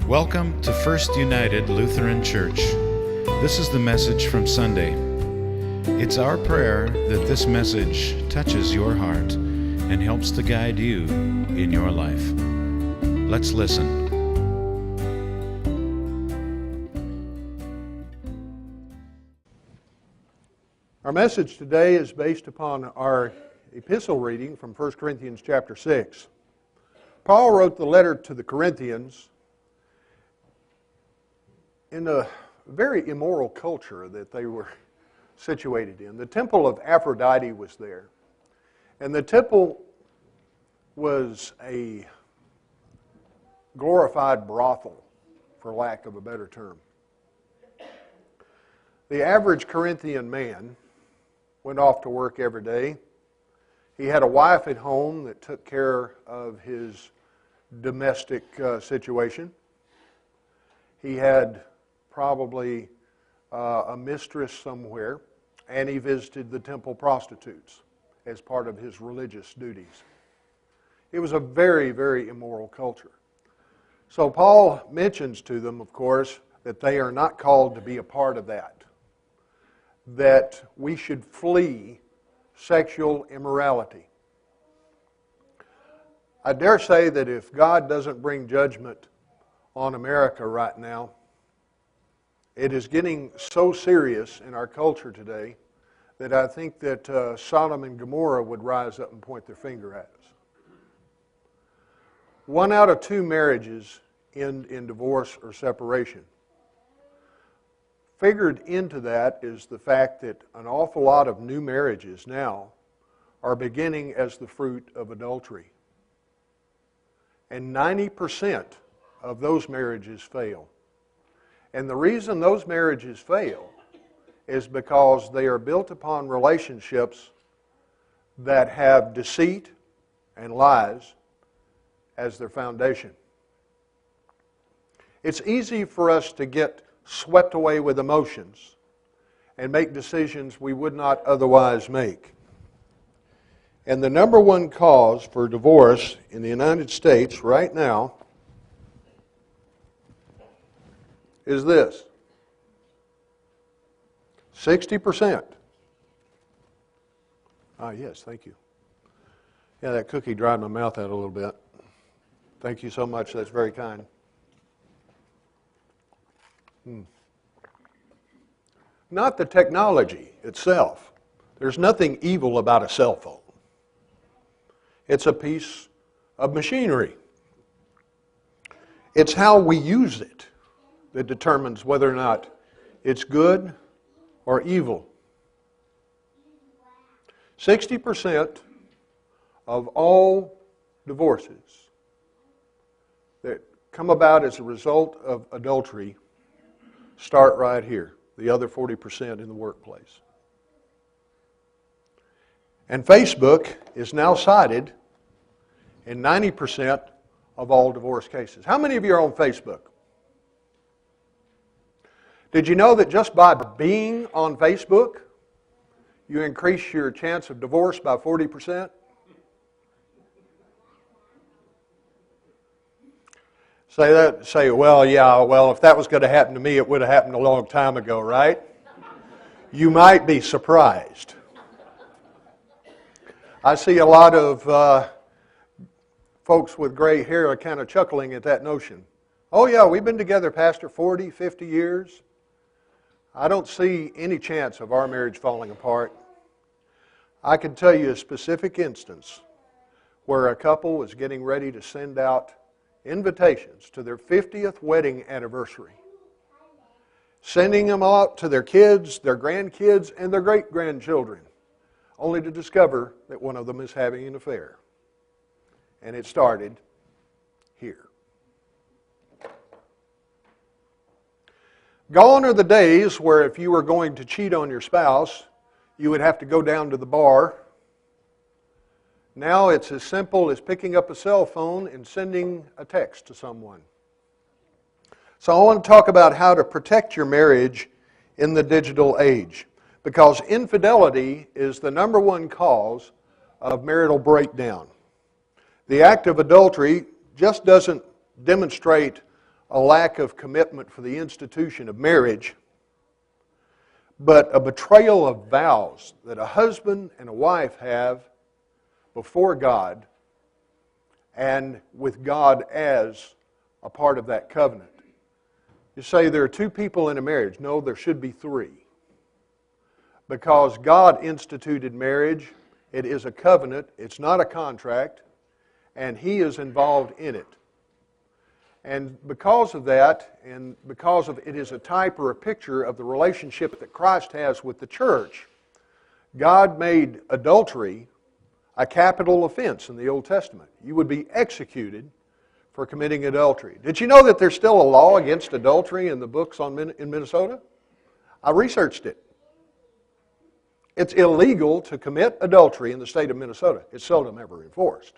Welcome to First United Lutheran Church. This is the message from Sunday. It's our prayer that this message touches your heart and helps to guide you in your life. Let's listen. Our message today is based upon our epistle reading from 1 Corinthians chapter 6. Paul wrote the letter to the Corinthians in a very immoral culture that they were situated in. The temple of Aphrodite was there, and the temple was a glorified brothel, for lack of a better term. The average Corinthian man went off to work every day. He had a wife at home that took care of his domestic situation. He had probably a mistress somewhere, and he visited the temple prostitutes as part of his religious duties. It was a very, very immoral culture. So Paul mentions to them, of course, that they are not called to be a part of that we should flee sexual immorality. I dare say that if God doesn't bring judgment on America right now, it is getting so serious in our culture today that I think that Sodom and Gomorrah would rise up and point their finger at us. 1 out of 2 marriages end in divorce or separation. Figured into that is the fact that an awful lot of new marriages now are beginning as the fruit of adultery. And 90% of those marriages fail. And the reason those marriages fail is because they are built upon relationships that have deceit and lies as their foundation. It's easy for us to get swept away with emotions and make decisions we would not otherwise make. And the number one cause for divorce in the United States right now is this: 60%. Ah, yes, thank you. Yeah, that cookie dried my mouth out a little bit. Thank you so much, that's very kind. Not the technology itself. There's nothing evil about a cell phone. It's a piece of machinery. It's how we use it that determines whether or not it's good or evil. 60% of all divorces that come about as a result of adultery start right here. The other 40% in the workplace. And Facebook is now cited in 90% of all divorce cases. How many of you are on Facebook? Did you know that just by being on Facebook, you increase your chance of divorce by 40%? Say, well, if that was going to happen to me, it would have happened a long time ago, right? You might be surprised. I see a lot of folks with gray hair are kind of chuckling at that notion. Oh yeah, we've been together, Pastor, 40, 50 years. I don't see any chance of our marriage falling apart. I can tell you a specific instance where a couple was getting ready to send out invitations to their 50th wedding anniversary, sending them out to their kids, their grandkids, and their great-grandchildren, only to discover that one of them is having an affair. And it started here. Gone are the days where if you were going to cheat on your spouse, you would have to go down to the bar. Now it's as simple as picking up a cell phone and sending a text to someone. So I want to talk about how to protect your marriage in the digital age, because infidelity is the number one cause of marital breakdown. The act of adultery just doesn't demonstrate a lack of commitment for the institution of marriage, but a betrayal of vows that a husband and a wife have before God and with God as a part of that covenant. You say there are two people in a marriage. No, there should be three. Because God instituted marriage, it is a covenant, it's not a contract, and He is involved in it. And because of that, and because of it is a type or a picture of the relationship that Christ has with the church, God made adultery a capital offense in the Old Testament. You would be executed for committing adultery. Did you know that there's still a law against adultery in the books in Minnesota? I researched it. It's illegal to commit adultery in the state of Minnesota. It's seldom ever enforced.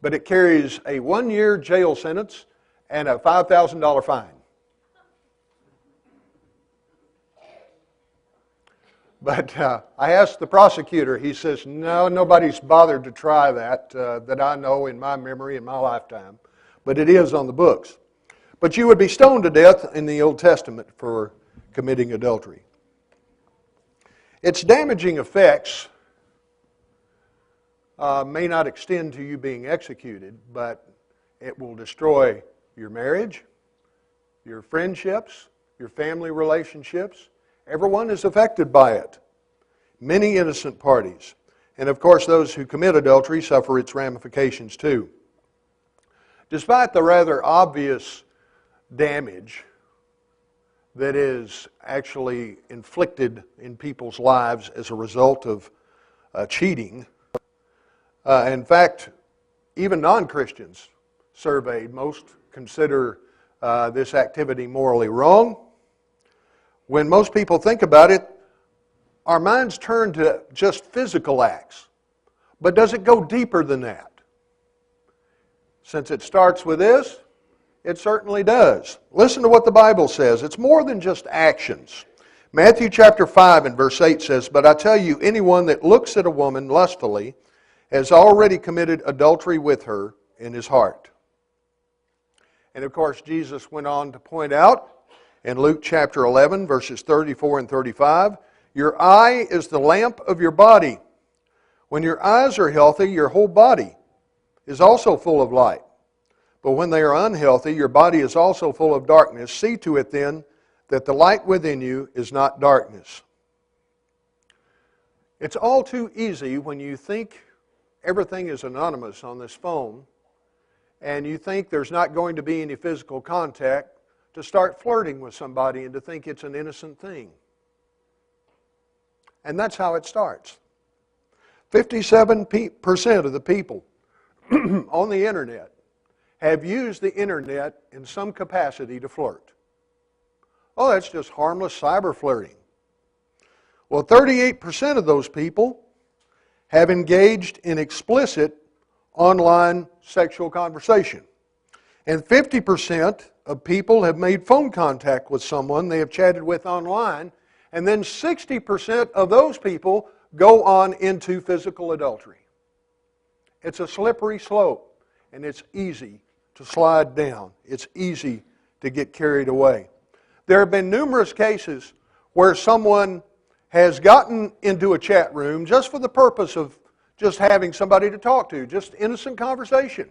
But it carries a 1-year jail sentence and a $5,000 fine. But I asked the prosecutor, he says, no, nobody's bothered to try that, that I know in my memory, in my lifetime. But it is on the books. But you would be stoned to death in the Old Testament for committing adultery. Its damaging effects may not extend to you being executed, but it will destroy your marriage, your friendships, your family relationships. Everyone is affected by it. Many innocent parties. And of course, those who commit adultery suffer its ramifications too. Despite the rather obvious damage that is actually inflicted in people's lives as a result of cheating, in fact, even non-Christians surveyed, most consider this activity morally wrong. When most people think about it, our minds turn to just physical acts. But does it go deeper than that? Since it starts with this, it certainly does. Listen to what the Bible says. It's more than just actions. Matthew chapter 5 and verse 8 says, "But I tell you, anyone that looks at a woman lustfully has already committed adultery with her in his heart." And of course, Jesus went on to point out in Luke chapter 11, verses 34 and 35, "Your eye is the lamp of your body. When your eyes are healthy, your whole body is also full of light. But when they are unhealthy, your body is also full of darkness. See to it then that the light within you is not darkness." It's all too easy when you think everything is anonymous on this phone and you think there's not going to be any physical contact to start flirting with somebody and to think it's an innocent thing. And that's how it starts. 57% of the people on the internet have used the internet in some capacity to flirt. Oh, that's just harmless cyber flirting. Well, 38% of those people have engaged in explicit online sexual conversation. And 50% of people have made phone contact with someone they have chatted with online. And then 60% of those people go on into physical adultery. It's a slippery slope, and it's easy to slide down. It's easy to get carried away. There have been numerous cases where someone has gotten into a chat room just for the purpose of just having somebody to talk to, just innocent conversation.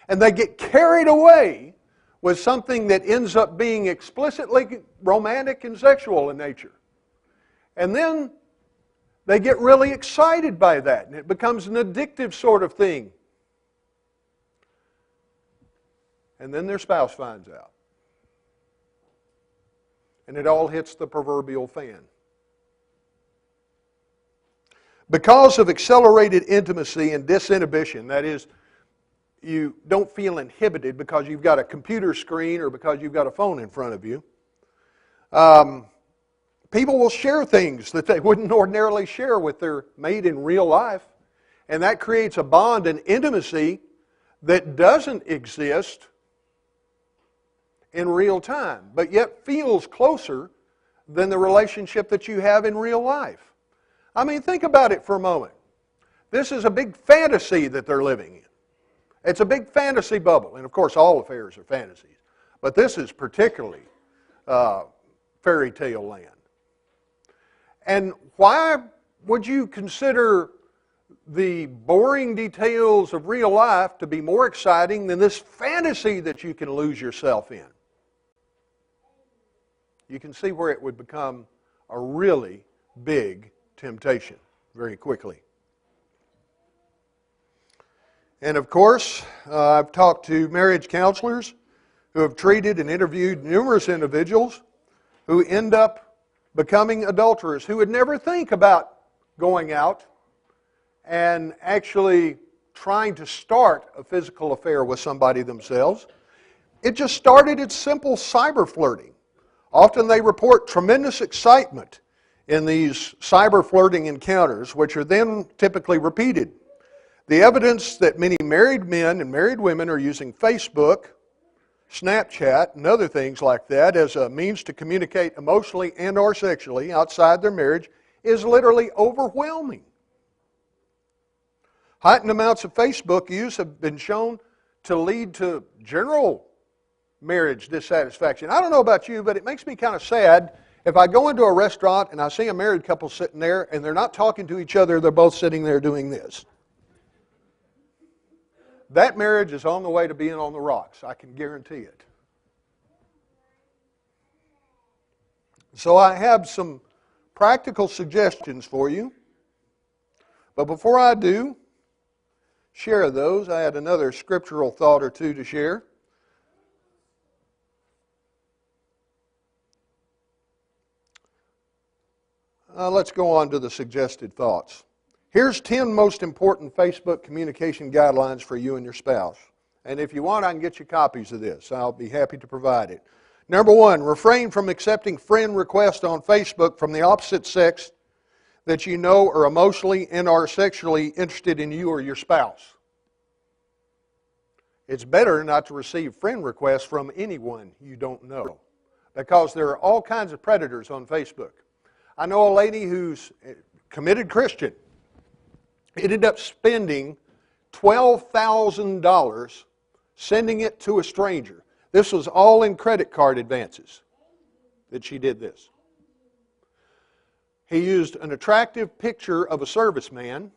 And they get carried away with something that ends up being explicitly romantic and sexual in nature. And then they get really excited by that, and it becomes an addictive sort of thing. And then their spouse finds out. And it all hits the proverbial fan. Because of accelerated intimacy and disinhibition, that is, you don't feel inhibited because you've got a computer screen or because you've got a phone in front of you, people will share things that they wouldn't ordinarily share with their mate in real life. And that creates a bond and intimacy that doesn't exist in real time, but yet feels closer than the relationship that you have in real life. I mean, think about it for a moment. This is a big fantasy that they're living in. It's a big fantasy bubble, and of course all affairs are fantasies. But this is particularly fairy tale land. And why would you consider the boring details of real life to be more exciting than this fantasy that you can lose yourself in? You can see where it would become a really big temptation very quickly. And of course, I've talked to marriage counselors who have treated and interviewed numerous individuals who end up becoming adulterers, who would never think about going out and actually trying to start a physical affair with somebody themselves. It just started at simple cyber flirting. Often they report tremendous excitement in these cyber flirting encounters, which are then typically repeated. The evidence that many married men and married women are using Facebook, Snapchat, and other things like that as a means to communicate emotionally and or sexually outside their marriage is literally overwhelming. Heightened amounts of Facebook use have been shown to lead to general marriage dissatisfaction. I don't know about you, but it makes me kind of sad if I go into a restaurant and I see a married couple sitting there and they're not talking to each other, they're both sitting there doing this. That marriage is on the way to being on the rocks, I can guarantee it. So I have some practical suggestions for you. But before I do share those, I had another scriptural thought or two to share. Let's go on to the suggested thoughts. Here's 10 most important Facebook communication guidelines for you and your spouse. And if you want, I can get you copies of this. I'll be happy to provide it. Number 1, refrain from accepting friend requests on Facebook from the opposite sex that you know are emotionally and or sexually interested in you or your spouse. It's better not to receive friend requests from anyone you don't know, because there are all kinds of predators on Facebook. I know a lady who's committed Christian, ended up spending $12,000 sending it to a stranger. This was all in credit card advances that she did this. He used an attractive picture of a serviceman.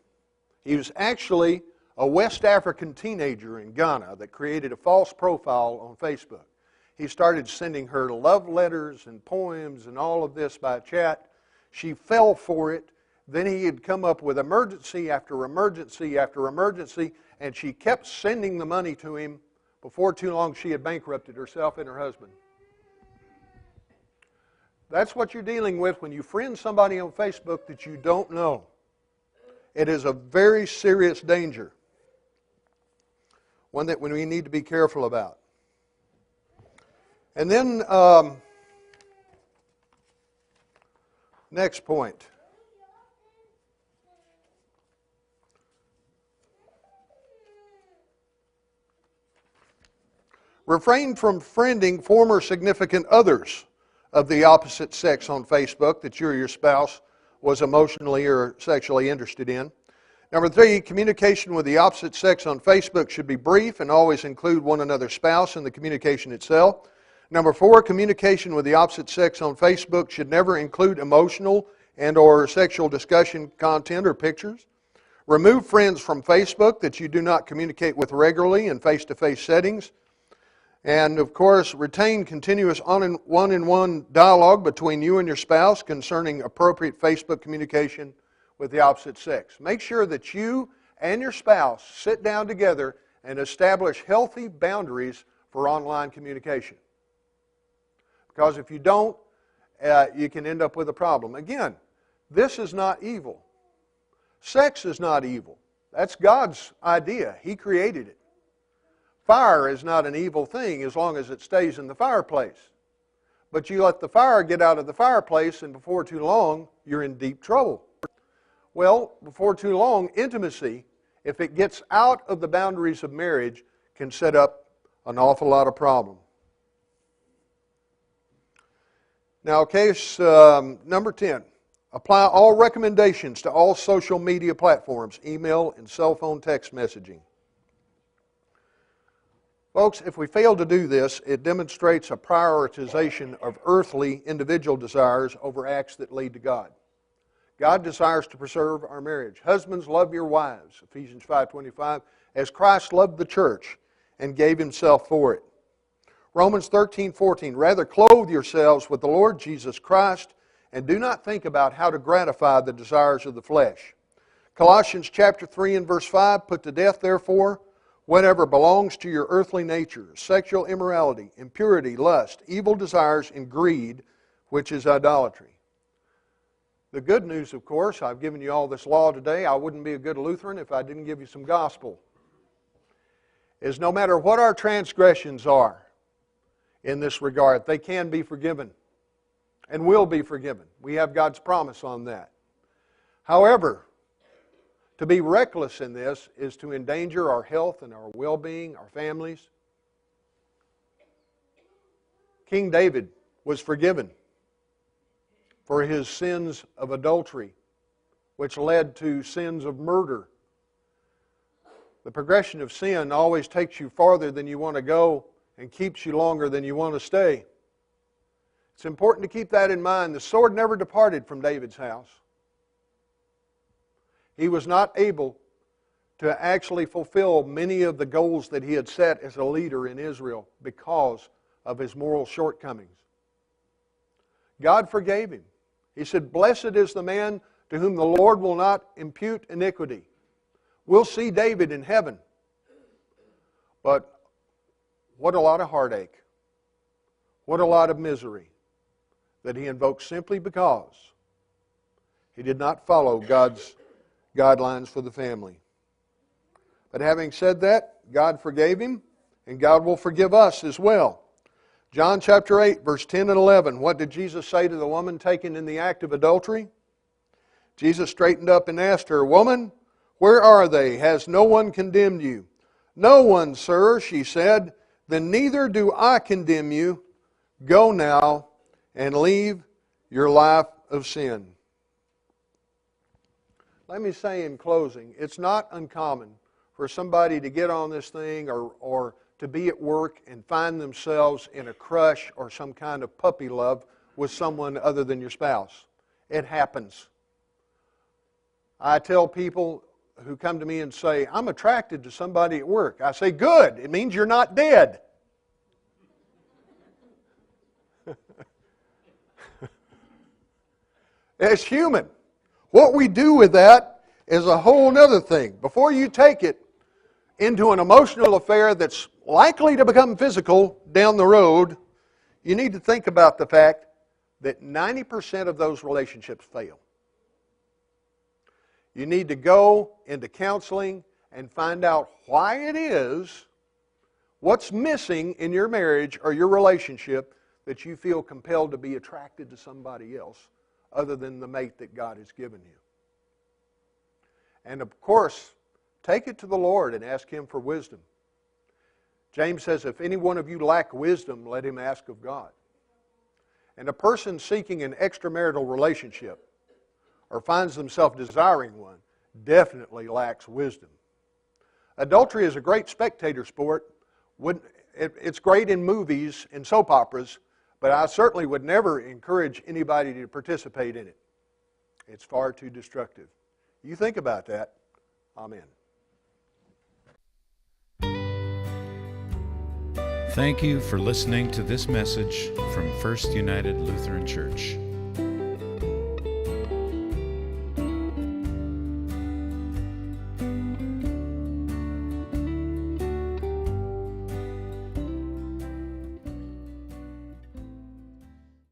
He was actually a West African teenager in Ghana that created a false profile on Facebook. He started sending her love letters and poems and all of this by chat. She fell for it. Then he had come up with emergency after emergency after emergency, and she kept sending the money to him. Before too long, she had bankrupted herself and her husband. That's what you're dealing with when you friend somebody on Facebook that you don't know. It is a very serious danger, one that we need to be careful about. And then, next point. Refrain from friending former significant others of the opposite sex on Facebook that you or your spouse was emotionally or sexually interested in. Number 3, communication with the opposite sex on Facebook should be brief and always include one another's spouse in the communication itself. Number 4, communication with the opposite sex on Facebook should never include emotional and or sexual discussion, content, or pictures. Remove friends from Facebook that you do not communicate with regularly in face-to-face settings. And, of course, retain continuous one-on-one dialogue between you and your spouse concerning appropriate Facebook communication with the opposite sex. Make sure that you and your spouse sit down together and establish healthy boundaries for online communication. Because if you don't, you can end up with a problem. Again, this is not evil. Sex is not evil. That's God's idea. He created it. Fire is not an evil thing as long as it stays in the fireplace. But you let the fire get out of the fireplace, and before too long, you're in deep trouble. Well, before too long, intimacy, if it gets out of the boundaries of marriage, can set up an awful lot of problem. Now, case number 10. Apply all recommendations to all social media platforms, email and cell phone text messaging. Folks, if we fail to do this, it demonstrates a prioritization of earthly individual desires over acts that lead to God. God desires to preserve our marriage. Husbands, love your wives, Ephesians 5:25, as Christ loved the church and gave himself for it. Romans 13:14, rather clothe yourselves with the Lord Jesus Christ and do not think about how to gratify the desires of the flesh. Colossians chapter 3 and verse 5, put to death therefore whatever belongs to your earthly nature, sexual immorality, impurity, lust, evil desires, and greed, which is idolatry. The good news, of course, I've given you all this law today. I wouldn't be a good Lutheran if I didn't give you some gospel. Is no matter what our transgressions are in this regard, they can be forgiven and will be forgiven. We have God's promise on that. However, to be reckless in this is to endanger our health and our well-being, our families. King David was forgiven for his sins of adultery, which led to sins of murder. The progression of sin always takes you farther than you want to go and keeps you longer than you want to stay. It's important to keep that in mind. The sword never departed from David's house. He was not able to actually fulfill many of the goals that he had set as a leader in Israel because of his moral shortcomings. God forgave him. He said, blessed is the man to whom the Lord will not impute iniquity. We'll see David in heaven. But what a lot of heartache. What a lot of misery that he invoked simply because he did not follow God's guidelines for the family. But having said that, God forgave him, and God will forgive us as well. John chapter 8, verse 10 and 11. What did Jesus say to the woman taken in the act of adultery? Jesus straightened up and asked her, woman, where are they? Has no one condemned you? No one, sir, she said. Then neither do I condemn you. Go now and leave your life of sin. Let me say in closing, it's not uncommon for somebody to get on this thing or to be at work and find themselves in a crush or some kind of puppy love with someone other than your spouse. It happens. I tell people who come to me and say, I'm attracted to somebody at work. I say, good, it means you're not dead. It's human. What we do with that is a whole other thing. Before you take it into an emotional affair that's likely to become physical down the road, you need to think about the fact that 90% of those relationships fail. You need to go into counseling and find out why it is, what's missing in your marriage or your relationship that you feel compelled to be attracted to somebody else other than the mate that God has given you. And of course, take it to the Lord and ask Him for wisdom. James says, if any one of you lack wisdom, let him ask of God. And a person seeking an extramarital relationship or finds themselves desiring one definitely lacks wisdom. Adultery is a great spectator sport. It's great in movies and soap operas, but I certainly would never encourage anybody to participate in it. It's far too destructive. You think about that. Amen. Thank you for listening to this message from First United Lutheran Church.